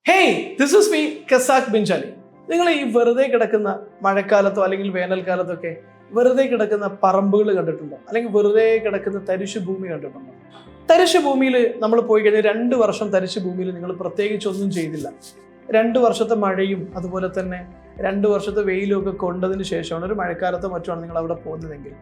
Hey, this is me Casac Benjali. നിങ്ങൾ ഈ വെറുതെ കിടക്കുന്ന മഴക്കാലത്തോ അല്ലെങ്കിൽ വേനൽക്കാലത്തോ ഒക്കെ വെറുതെ കിടക്കുന്ന പറമ്പുകൾ കണ്ടിട്ടുണ്ടോ? അല്ലെങ്കിൽ വെറുതെ കിടക്കുന്ന തരിശു ഭൂമി കണ്ടിട്ടുണ്ടോ? തരിശു ഭൂമിയിൽ നമ്മൾ പോയി കഴിഞ്ഞാൽ 2 വർഷം തരിശു ഭൂമിയിൽ നിങ്ങൾ പ്രത്യേകിച്ച് ഒന്നും ചെയ്തില്ല. 2 വർഷത്തെ മഴയും അതുപോലെ തന്നെ 2 വർഷത്തെ വെയിലും ഒക്കെ കൊണ്ടതിന് ശേഷമാണ് ഒരു മഴക്കാലത്തോ മറ്റുമാണ് നിങ്ങൾ അവിടെ പോകുന്നതെങ്കിൽ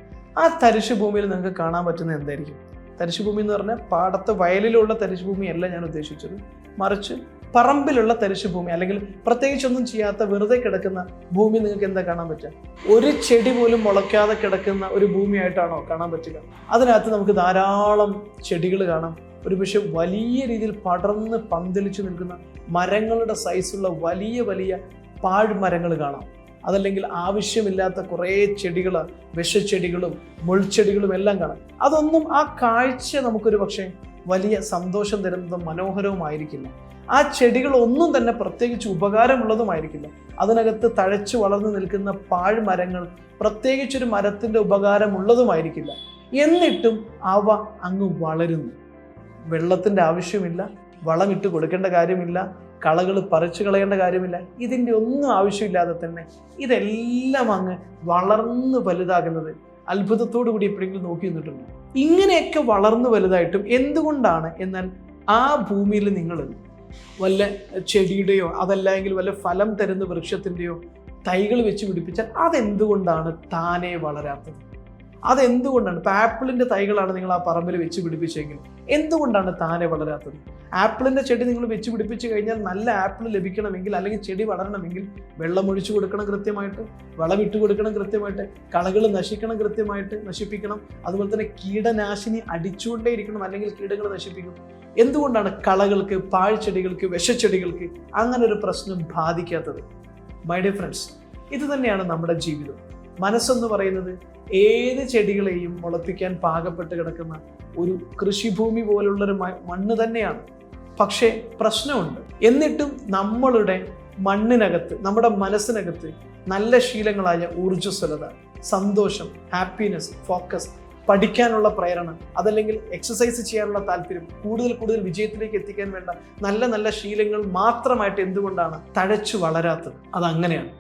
ആ തരിശു ഭൂമിയിൽ നിങ്ങൾക്ക് കാണാൻ പറ്റുന്നത് എന്തായിരിക്കും? തരിശു ഭൂമി എന്ന് പറഞ്ഞാൽ പാടത്തെ വയലിലുള്ള തരിശു ഭൂമിയല്ല ഞാൻ ഉദ്ദേശിച്ചത്, മറിച്ച് പറമ്പിലുള്ള തരിശു ഭൂമി അല്ലെങ്കിൽ പ്രത്യേകിച്ചൊന്നും ചെയ്യാത്ത വെറുതെ കിടക്കുന്ന ഭൂമി നിങ്ങൾക്ക് എന്താ കാണാൻ പറ്റുക? ഒരു ചെടി പോലും മുളയ്ക്കാതെ കിടക്കുന്ന ഒരു ഭൂമിയായിട്ടാണോ കാണാൻ പറ്റുക? അതിനകത്ത് നമുക്ക് ധാരാളം ചെടികൾ കാണാം. ഒരു പക്ഷെ വലിയ രീതിയിൽ പടർന്ന് പന്തലിച്ചു നിൽക്കുന്ന മരങ്ങളുടെ സൈസുള്ള വലിയ വലിയ പാഴ്മരങ്ങൾ കാണാം. അതല്ലെങ്കിൽ ആവശ്യമില്ലാത്ത കുറേ ചെടികൾ, വിഷച്ചെടികളും മുൾച്ചെടികളും എല്ലാം കാണാം. അതൊന്നും ആ കാഴ്ച നമുക്കൊരു പക്ഷേ വലിയ സന്തോഷം തരുന്നതും മനോഹരവുമായിരിക്കില്ല. ആ ചെടികളൊന്നും തന്നെ പ്രത്യേകിച്ച് ഉപകാരമുള്ളതുമായിരിക്കില്ല. അതിനകത്ത് തഴച്ചു വളർന്നു നിൽക്കുന്ന പാഴ്മരങ്ങൾ പ്രത്യേകിച്ചൊരു മരത്തിൻ്റെ ഉപകാരമുള്ളതുമായിരിക്കില്ല. എന്നിട്ടും അവ അങ്ങ് വളരുന്നു. വെള്ളത്തിൻ്റെ ആവശ്യമില്ല, വളമിട്ട് കൊടുക്കേണ്ട കാര്യമില്ല, കളകൾ പറിച്ചു കളയേണ്ട കാര്യമില്ല. ഇതിൻ്റെ ഒന്നും ആവശ്യമില്ലാതെ തന്നെ ഇതെല്ലാം അങ്ങ് വളർന്നു വലുതാകുന്നത് അത്ഭുതത്തോടു കൂടി എപ്പോഴെങ്കിലും നോക്കി നിന്നിട്ടുണ്ട്? ഇങ്ങനെയൊക്കെ വളർന്നു വലുതായിട്ടും എന്തുകൊണ്ടാണ് എന്നാൽ ആ ഭൂമിയിൽ നിങ്ങൾ വല്ല ചെടിയുടെയോ അതല്ലെങ്കിൽ വല്ല ഫലം തരുന്ന വൃക്ഷത്തിൻ്റെയോ തൈകൾ വെച്ച് പിടിപ്പിച്ചാൽ അതെന്തുകൊണ്ടാണ് താനേ വളരാത്തത്? അതെന്തുകൊണ്ടാണ്? ഇപ്പം ആപ്പിളിൻ്റെ തൈകളാണ് നിങ്ങൾ ആ പറമ്പിൽ വെച്ച് പിടിപ്പിച്ചെങ്കിൽ എന്തുകൊണ്ടാണ് താനെ വളരാത്തത്? ആപ്പിളിൻ്റെ ചെടി നിങ്ങൾ വെച്ച് പിടിപ്പിച്ച് കഴിഞ്ഞാൽ നല്ല ആപ്പിൾ ലഭിക്കണമെങ്കിൽ അല്ലെങ്കിൽ ചെടി വളരണമെങ്കിൽ വെള്ളം ഒഴിച്ചു കൊടുക്കണം കൃത്യമായിട്ട്, വളമിട്ട് കൊടുക്കണം കൃത്യമായിട്ട്, കളകൾ നശിപ്പിക്കണം. അതുപോലെ തന്നെ കീടനാശിനി അടിച്ചുകൊണ്ടേ ഇരിക്കണം, അല്ലെങ്കിൽ കീടങ്ങൾ നശിപ്പിക്കും. എന്തുകൊണ്ടാണ് കളകൾക്ക്, പാഴ്ചെടികൾക്ക്, വിഷച്ചെടികൾക്ക് അങ്ങനെ ഒരു പ്രശ്നം ബാധിക്കാത്തത്? മൈ ഡിയർ ഫ്രണ്ട്സ്, ഇത് തന്നെയാണ് നമ്മുടെ ജീവിതം. മനസ്സെന്ന് പറയുന്നത് ഏത് ചെടികളെയും മുളപ്പിക്കാൻ പാകപ്പെട്ട് കിടക്കുന്ന ഒരു കൃഷിഭൂമി പോലുള്ളൊരു മണ്ണ് തന്നെയാണ്. പക്ഷേ പ്രശ്നമുണ്ട്. എന്നിട്ടും നമ്മളുടെ മണ്ണിനകത്ത്, നമ്മുടെ മനസ്സിനകത്ത് നല്ല ശീലങ്ങളായ ഊർജ്ജസ്വലത, സന്തോഷം, ഹാപ്പിനെസ്, ഫോക്കസ്, പഠിക്കാനുള്ള പ്രേരണ, അതല്ലെങ്കിൽ എക്സസൈസ് ചെയ്യാനുള്ള താല്പര്യം, കൂടുതൽ വിജയത്തിലേക്ക് എത്തിക്കാൻ വേണ്ട നല്ല നല്ല ശീലങ്ങൾ മാത്രമായിട്ട് എന്തുകൊണ്ടാണ് തഴച്ചു വളരാത്തത്? അതങ്ങനെയാണ്.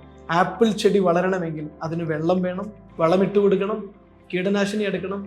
ആപ്പിൾ ചെടി വളരണമെങ്കിൽ അതിന് വെള്ളം വേണം, വളമിട്ട് കൊടുക്കണം, കീടനാശിനി എടുക്കണം,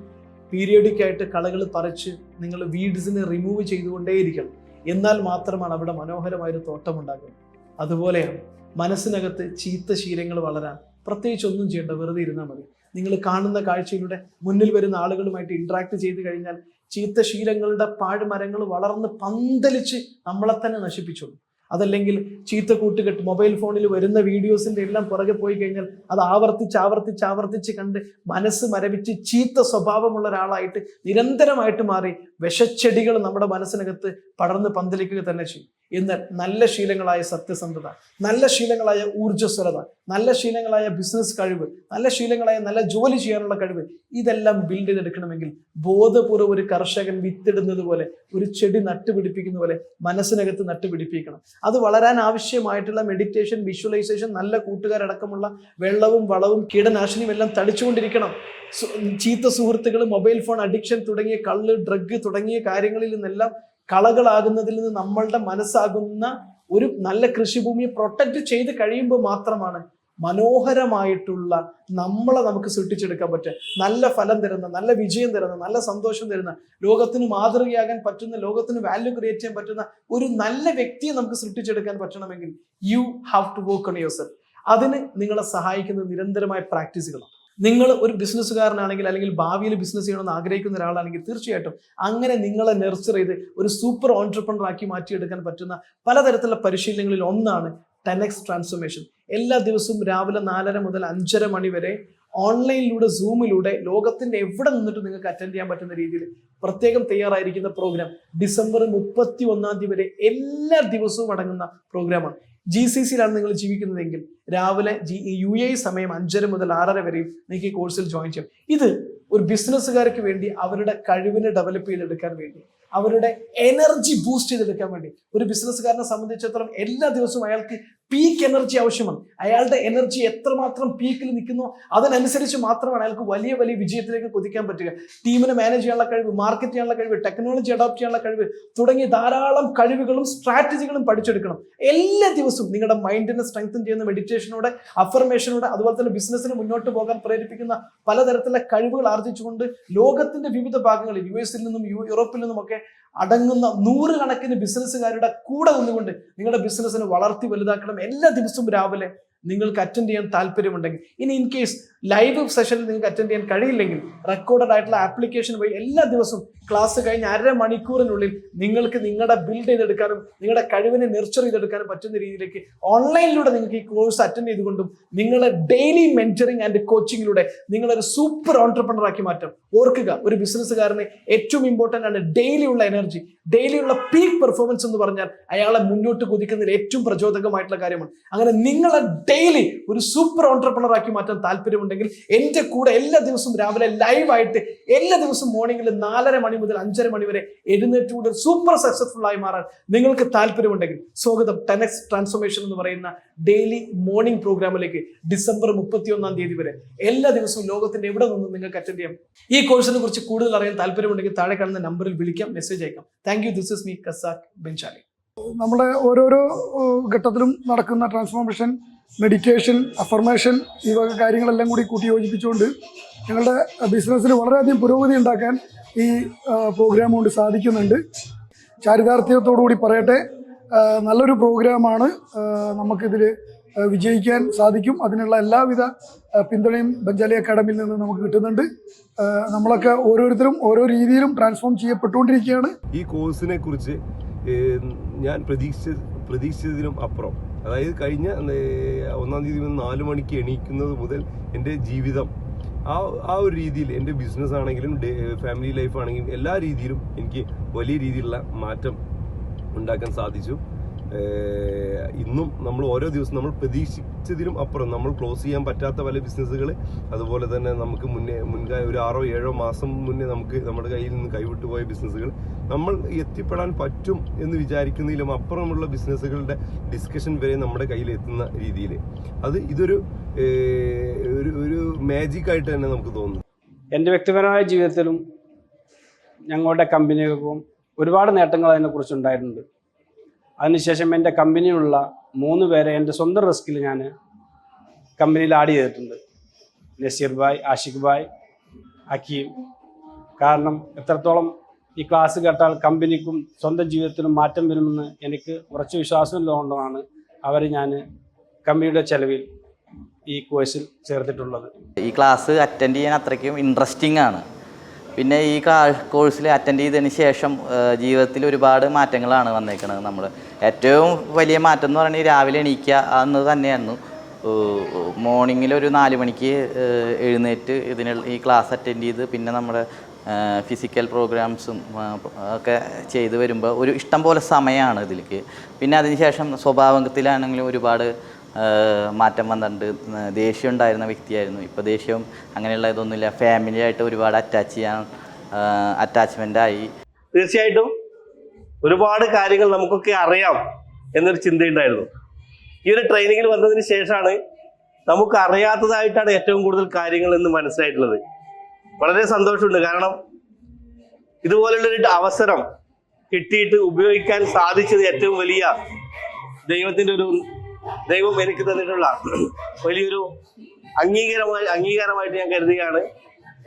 പീരിയോഡിക്കായിട്ട് കളകൾ പറിച്ച് നിങ്ങൾ വീഡ്സിനെ റിമൂവ് ചെയ്തുകൊണ്ടേയിരിക്കണം. എന്നാൽ മാത്രമാണ് അവിടെ മനോഹരമായൊരു തോട്ടം ഉണ്ടാകുന്നത്. അതുപോലെയാണ് മനസ്സിനകത്ത് ചീത്ത ശീലങ്ങൾ വളരാൻ പ്രത്യേകിച്ച് ഒന്നും ചെയ്യേണ്ട, വെറുതെ ഇരുന്നാൽ മതി. നിങ്ങൾ കാണുന്ന കാഴ്ചയിലൂടെ മുന്നിൽ വരുന്ന ആളുകളുമായിട്ട് ഇൻട്രാക്ട് ചെയ്ത് കഴിഞ്ഞാൽ ചീത്ത ശീലങ്ങളുടെ പാഴ്മരങ്ങൾ വളർന്ന് പന്തലിച്ച് നമ്മളെ തന്നെ നശിപ്പിച്ചോളൂ. അതല്ലെങ്കിൽ ചീത്ത കൂട്ടുകെട്ട്, മൊബൈൽ ഫോണിൽ വരുന്ന വീഡിയോസിൻ്റെ എല്ലാം പുറകെ പോയി കഴിഞ്ഞാൽ അത് ആവർത്തിച്ച് കണ്ട് മനസ്സ് മരവിച്ച് ചീത്ത സ്വഭാവമുള്ള ഒരാളായിട്ട് നിരന്തരമായിട്ട് മാറി വിഷച്ചെടികൾ നമ്മുടെ മനസ്സിനകത്ത് പടർന്ന് പന്തലിക്കുക തന്നെ ചെയ്യും. എന്നാൽ നല്ല ശീലങ്ങളായ സത്യസന്ധത, നല്ല ശീലങ്ങളായ ഊർജ്ജസ്വലത, നല്ല ശീലങ്ങളായ ബിസിനസ് കഴിവ്, നല്ല ശീലങ്ങളായ നല്ല ജോലി ചെയ്യാനുള്ള കഴിവ്, ഇതെല്ലാം ബിൽഡ് ചെയ്തെടുക്കണമെങ്കിൽ ബോധപൂർവ്വം ഒരു കർഷകൻ വിത്തിടുന്നത് പോലെ, ഒരു ചെടി നട്ടുപിടിപ്പിക്കുന്ന പോലെ മനസ്സിനകത്ത് നട്ടുപിടിപ്പിക്കണം. അത് വളരാൻ ആവശ്യമായിട്ടുള്ള മെഡിറ്റേഷൻ, വിഷ്വലൈസേഷൻ, നല്ല കൂട്ടുകാരടക്കമുള്ള വെള്ളവും വളവും കീടനാശിനിയും എല്ലാം തളിച്ചുകൊണ്ടിരിക്കണം. ചീത്ത സുഹൃത്തുക്കൾ, മൊബൈൽ ഫോൺ അഡിക്ഷൻ തുടങ്ങിയ കള്ള്, ഡ്രഗ് തുടങ്ങിയ കാര്യങ്ങളിൽ നിന്നെല്ലാം കളകളാകുന്നതിൽ നിന്ന് നമ്മളുടെ മനസ്സാകുന്ന ഒരു നല്ല കൃഷിഭൂമിയെ പ്രൊട്ടക്റ്റ് ചെയ്ത് കഴിയുമ്പോൾ മാത്രമാണ് മനോഹരമായിട്ടുള്ള നമ്മളെ നമുക്ക് സൃഷ്ടിച്ചെടുക്കാൻ പറ്റുക. നല്ല ഫലം തരുന്ന, നല്ല വിജയം തരുന്ന, നല്ല സന്തോഷം തരുന്ന, ലോകത്തിന് മാതൃകയാകാൻ പറ്റുന്ന, ലോകത്തിന് വാല്യൂ ക്രിയേറ്റ് ചെയ്യാൻ പറ്റുന്ന ഒരു നല്ല വ്യക്തിയെ നമുക്ക് സൃഷ്ടിച്ചെടുക്കാൻ പറ്റണമെങ്കിൽ you have to work on yourself. അതിന് നിങ്ങളെ സഹായിക്കുന്ന നിരന്തരമായ പ്രാക്ടീസുകളാണ്. നിങ്ങൾ ഒരു ബിസിനസ്സുകാരനാണെങ്കിൽ അല്ലെങ്കിൽ ഭാവിയിൽ ബിസിനസ് ചെയ്യണമെന്ന് ആഗ്രഹിക്കുന്ന ഒരാളാണെങ്കിൽ തീർച്ചയായിട്ടും അങ്ങനെ നിങ്ങളെ നെർച്ചർ ചെയ്ത് ഒരു സൂപ്പർ ഓൺട്രപ്രണർ ആക്കി മാറ്റിയെടുക്കാൻ പറ്റുന്ന പലതരത്തിലുള്ള പരിശീലനങ്ങളിൽ ഒന്നാണ് 10x ട്രാൻസ്ഫോർമേഷൻ. എല്ലാ ദിവസവും രാവിലെ 4:30 മുതൽ 5:30 മണി വരെ ഓൺലൈനിലൂടെ, സൂമിലൂടെ ലോകത്തിന്റെ എവിടെ നിന്നിട്ട് നിങ്ങൾക്ക് അറ്റൻഡ് ചെയ്യാൻ പറ്റുന്ന രീതിയിൽ പ്രത്യേകം തയ്യാറായിരിക്കുന്ന പ്രോഗ്രാം ഡിസംബർ 31 വരെ എല്ലാ ദിവസവും അടങ്ങുന്ന പ്രോഗ്രാമാണ്. GCCയിലാണ് നിങ്ങൾ ജീവിക്കുന്നതെങ്കിൽ രാവിലെ UAE സമയം 5:30 മുതൽ 6:30 വരെയും നിങ്ങൾക്ക് ഈ കോഴ്സിൽ ജോയിൻ ചെയ്യാം. ഇത് ഒരു ബിസിനസ്സുകാർക്ക് വേണ്ടി അവരുടെ കഴിവിനെ ഡെവലപ്പ് ചെയ്തെടുക്കാൻ വേണ്ടി, അവരുടെ എനർജി ബൂസ്റ്റ് ചെയ്തെടുക്കാൻ വേണ്ടി, ഒരു ബിസിനസ്സുകാരനെ സംബന്ധിച്ചിടത്തോളം എല്ലാ ദിവസവും അയാൾക്ക് പീക്ക് എനർജി ആവശ്യമാണ്. അയാളുടെ എനർജി എത്രമാത്രം പീക്കിൽ നിൽക്കുന്നോ അതിനനുസരിച്ച് മാത്രമാണ് അയാൾക്ക് വലിയ വലിയ വിജയത്തിലേക്ക് കുതിക്കാൻ പറ്റുക. ടീമിനെ മാനേജ് ചെയ്യാനുള്ള കഴിവ്, മാർക്കറ്റ് ചെയ്യാനുള്ള കഴിവ്, ടെക്നോളജി അഡോപ്റ്റ് ചെയ്യാനുള്ള കഴിവ് തുടങ്ങി ധാരാളം കഴിവുകളും സ്ട്രാറ്റജികളും പഠിച്ചെടുക്കണം. എല്ലാ ദിവസവും നിങ്ങളുടെ മൈൻഡിനെ സ്ട്രെങ്തൻ ചെയ്യുന്ന മെഡിറ്റേഷനോടെ, അഫർമേഷനോടെ, അതുപോലെ തന്നെ ബിസിനസ്സിന് മുന്നോട്ട് പോകാൻ പ്രേരിപ്പിക്കുന്ന പലതരത്തിലുള്ള കഴിവുകൾ ആർജിച്ചുകൊണ്ട് ലോകത്തിന്റെ വിവിധ ഭാഗങ്ങളിൽ, US-ൽ നിന്നും യൂറോപ്പിൽ നിന്നുമൊക്കെ അടങ്ങുന്ന 100 കണക്കിന് ബിസിനസ്സുകാരുടെ കൂടെ നിന്നുകൊണ്ട് നിങ്ങളുടെ ബിസിനസ്സിനെ വളർത്തി വലുതാക്കണം. എല്ലാ ദിവസവും രാവിലെ നിങ്ങൾക്ക് അറ്റൻഡ് ചെയ്യാൻ താല്പര്യമുണ്ടെങ്കിൽ, ഇനി ഇൻ കേസ് ലൈവ് സെഷനിൽ നിങ്ങൾക്ക് അറ്റൻഡ് ചെയ്യാൻ കഴിയില്ലെങ്കിൽ റെക്കോർഡഡ് ആയിട്ടുള്ള ആപ്ലിക്കേഷൻ വഴി എല്ലാ ദിവസവും ക്ലാസ് കഴിഞ്ഞ് 1/2 മണിക്കൂറിനുള്ളിൽ നിങ്ങൾക്ക് നിങ്ങളുടെ ബിൽഡ് ചെയ്തെടുക്കാനും നിങ്ങളുടെ കഴിവിനെ നെർച്ചർ ചെയ്തെടുക്കാനും പറ്റുന്ന രീതിയിലേക്ക് ഓൺലൈനിലൂടെ നിങ്ങൾക്ക് ഈ കോഴ്സ് അറ്റൻഡ് ചെയ്തുകൊണ്ടും നിങ്ങളെ ഡെയിലി മെന്ററിങ് ആൻഡ് കോച്ചിങ്ങിലൂടെ നിങ്ങളൊരു സൂപ്പർ ഓൺട്രപ്രണർ ആക്കി മാറ്റാം. ഓർക്കുക, ഒരു ബിസിനസ്സുകാരന് ഏറ്റവും ഇമ്പോർട്ടൻ്റ് ആണ് ഡെയിലി ഉള്ള എനർജി, ഡെയിലി ഉള്ള പീക്ക് പെർഫോമൻസ് എന്ന് പറഞ്ഞാൽ അയാളെ മുന്നോട്ട് കുതിക്കുന്നതിൽ ഏറ്റവും പ്രചോദകമായിട്ടുള്ള കാര്യമാണ്. അങ്ങനെ നിങ്ങളെ ഡെയിലി ഒരു സൂപ്പർ ഓൺട്രപ്രണർ ആക്കി മാറ്റാൻ താല്പര്യമുണ്ടെങ്കിൽ എന്റെ കൂടെ എല്ലാ ദിവസവും രാവിലെ ലൈവായിട്ട് എല്ലാ ദിവസവും മോർണിംഗിൽ 4:30 മണി മുതൽ 5:30 മണി വരെ എഴുന്നേറ്റുകൂടെ സൂപ്പർ സക്സസ്ഫുൾ ആയി മാറാൻ നിങ്ങൾക്ക് താല്പര്യമുണ്ടെങ്കിൽ സ്വാഗതം 10x ട്രാൻസ്ഫോർമേഷൻ എന്ന് പറയുന്ന ഡെയിലി മോർണിംഗ് പ്രോഗ്രാമിലേക്ക്. ഡിസംബർ 31-ാം തീയതി വരെ എല്ലാ ദിവസവും ലോകത്തിന്റെ എവിടെ നിന്നും നിങ്ങൾക്ക് അറ്റൻഡ് ചെയ്യാം. ഈ കോഴ്സിനെ കുറിച്ച് കൂടുതൽ അറിയാൻ താല്പര്യമുണ്ടെങ്കിൽ താഴെ കാണുന്ന നമ്പറിൽ വിളിക്കാം, മെസ്സേജ് അയക്കാം. Thank you. This is me Casac Benjali. നമ്മുടെ ഓരോരോ ഘട്ടത്തിലും നടക്കുന്ന ട്രാൻസ്ഫോർമേഷൻ, മെഡിറ്റേഷൻ, അഫർമേഷൻ, ഈ വക കാര്യങ്ങളെല്ലാം കൂടി കൂട്ടി യോജിപ്പിച്ചുകൊണ്ട് ഞങ്ങളുടെ ബിസിനസ്സിന് വളരെയധികം പുരോഗതി ഉണ്ടാക്കാൻ ഈ പ്രോഗ്രാം കൊണ്ട് സാധിക്കുന്നുണ്ട്. ചാരിതാർത്ഥ്യത്തോടുകൂടി പറയട്ടെ, നല്ലൊരു പ്രോഗ്രാമാണ്. നമുക്കിതിൽ വിജയിക്കാൻ സാധിക്കും. അതിനുള്ള എല്ലാവിധ പിന്തുണയും ബെഞ്ചാലി അക്കാഡമിയിൽ നിന്ന് നമുക്ക് കിട്ടുന്നുണ്ട്. നമ്മളൊക്കെ ഓരോരുത്തരും ഓരോ രീതിയിലും ട്രാൻസ്ഫോം ചെയ്യപ്പെട്ടുകൊണ്ടിരിക്കുകയാണ്. ഈ കോഴ്സിനെ കുറിച്ച് ഞാൻ പ്രതീക്ഷിച്ചതിനും അപ്പുറം, അതായത് കഴിഞ്ഞ 1-ാം തീയതി 4 മണിക്ക് എണീക്കുന്നത് മുതൽ എൻ്റെ ജീവിതം ആ ഒരു രീതിയിൽ, എൻ്റെ ബിസിനസ് ആണെങ്കിലും ഫാമിലി ലൈഫ് ആണെങ്കിലും എല്ലാ രീതിയിലും എനിക്ക് വലിയ രീതിയിലുള്ള മാറ്റം ഉണ്ടാക്കാൻ സാധിച്ചു. ഇന്നും നമ്മൾ ഓരോ ദിവസം നമ്മൾ പ്രതീക്ഷിച്ചതിനും അപ്പുറം നമ്മൾ ക്ലോസ് ചെയ്യാൻ പറ്റാത്ത പല ബിസിനസ്സുകൾ, അതുപോലെ തന്നെ നമുക്ക് മുൻകാല ഒരു 6-7 മാസം മുന്നേ നമുക്ക് നമ്മുടെ കയ്യിൽ നിന്ന് കൈവിട്ടു പോയ ബിസിനസ്സുകൾ നമ്മൾ എത്തിപ്പെടാൻ പറ്റും എന്ന് വിചാരിക്കുന്നതിലും അപ്പുറമുള്ള ബിസിനസ്സുകളുടെ ഡിസ്കഷൻ വരെ നമ്മുടെ കയ്യിൽ എത്തുന്ന രീതിയിൽ ഇതൊരു ഒരു മാജിക് ആയിട്ട് തന്നെ നമുക്ക് തോന്നുന്നു. എൻ്റെ വ്യക്തിപരമായ ജീവിതത്തിലും ഞങ്ങളുടെ കമ്പനികൾക്കും ഒരുപാട് നേട്ടങ്ങൾ അതിനെക്കുറിച്ചുണ്ടായിട്ടുണ്ട്. അതിനുശേഷം എൻ്റെ കമ്പനിയിലുള്ള 3 പേരെ എൻ്റെ സ്വന്തം റിസ്കിൽ ഞാൻ കമ്പനിയിൽ ആഡ് ചെയ്തിട്ടുണ്ട്. നസീർ ഭായ്, ആഷിഖ് ഭായ്, ഹക്കീം. കാരണം എത്രത്തോളം ഈ ക്ലാസ് കേട്ടാൽ കമ്പനിക്കും സ്വന്തം ജീവിതത്തിലും മാറ്റം വരുമെന്ന് എനിക്ക് ഉറച്ച വിശ്വാസമുള്ളതുകൊണ്ടാണ് അവരെ ഞാൻ കമ്പനിയുടെ ചെലവിൽ ഈ കോഴ്സിൽ ചേർത്തിട്ടുള്ളത്. ഈ ക്ലാസ് അറ്റൻഡ് ചെയ്യാൻ അത്രയ്ക്കും ഇൻട്രസ്റ്റിംഗ് ആണ്. പിന്നെ ഈ കോഴ്സിൽ അറ്റൻഡ് ചെയ്തതിന് ശേഷം ജീവിതത്തിൽ ഒരുപാട് മാറ്റങ്ങളാണ് വന്നേക്കുന്നത്. നമ്മൾ ഏറ്റവും വലിയ മാറ്റം എന്ന് പറയുന്നത് രാവിലെ എണീക്കുക എന്നത് തന്നെയായിരുന്നു. മോർണിംഗിൽ ഒരു 4 മണിക്ക് എഴുന്നേറ്റ് ഈ ക്ലാസ് അറ്റൻഡ് ചെയ്ത് പിന്നെ നമ്മുടെ ഫിസിക്കൽ പ്രോഗ്രാംസും ഒക്കെ ചെയ്ത് വരുമ്പോൾ ഒരു ഇഷ്ടം പോലെ സമയമാണ് ഇതിലേക്ക്. പിന്നെ അതിനുശേഷം സ്വഭാവത്തിലാണെങ്കിലും ഒരുപാട് മാറ്റം വന്നിട്ടുണ്ട്. ദേഷ്യം ഉണ്ടായിരുന്ന വ്യക്തിയായിരുന്നു, ഇപ്പോൾ ദേഷ്യവും അങ്ങനെയുള്ള ഇതൊന്നുമില്ല. ഫാമിലിയായിട്ട് ഒരുപാട് അറ്റാച്ച്മെൻ്റായി. തീർച്ചയായിട്ടും ഒരുപാട് കാര്യങ്ങൾ നമുക്കൊക്കെ അറിയാം എന്നൊരു ചിന്തയുണ്ടായിരുന്നു. ഈ ഒരു ട്രെയിനിങ്ങിൽ വന്നതിന് ശേഷമാണ് നമുക്ക് അറിയാത്തതായിട്ടാണ് ഏറ്റവും കൂടുതൽ കാര്യങ്ങൾ എന്ന് മനസ്സിലായിട്ടുള്ളത്. വളരെ സന്തോഷമുണ്ട്. കാരണം ഇതുപോലുള്ളൊരു അവസരം കിട്ടിയിട്ട് ഉപയോഗിക്കാൻ സാധിച്ചത് ഏറ്റവും വലിയ ദൈവം എനിക്ക് തന്നിട്ടുള്ള വലിയൊരു അംഗീകാരമായിട്ട് ഞാൻ കരുതുകയാണ്.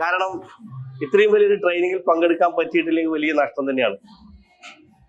കാരണം ഇത്രയും വലിയൊരു ട്രെയിനിങ്ങിൽ പങ്കെടുക്കാൻ പറ്റിയിട്ടില്ലെങ്കിൽ വലിയ നഷ്ടം തന്നെയാണ്.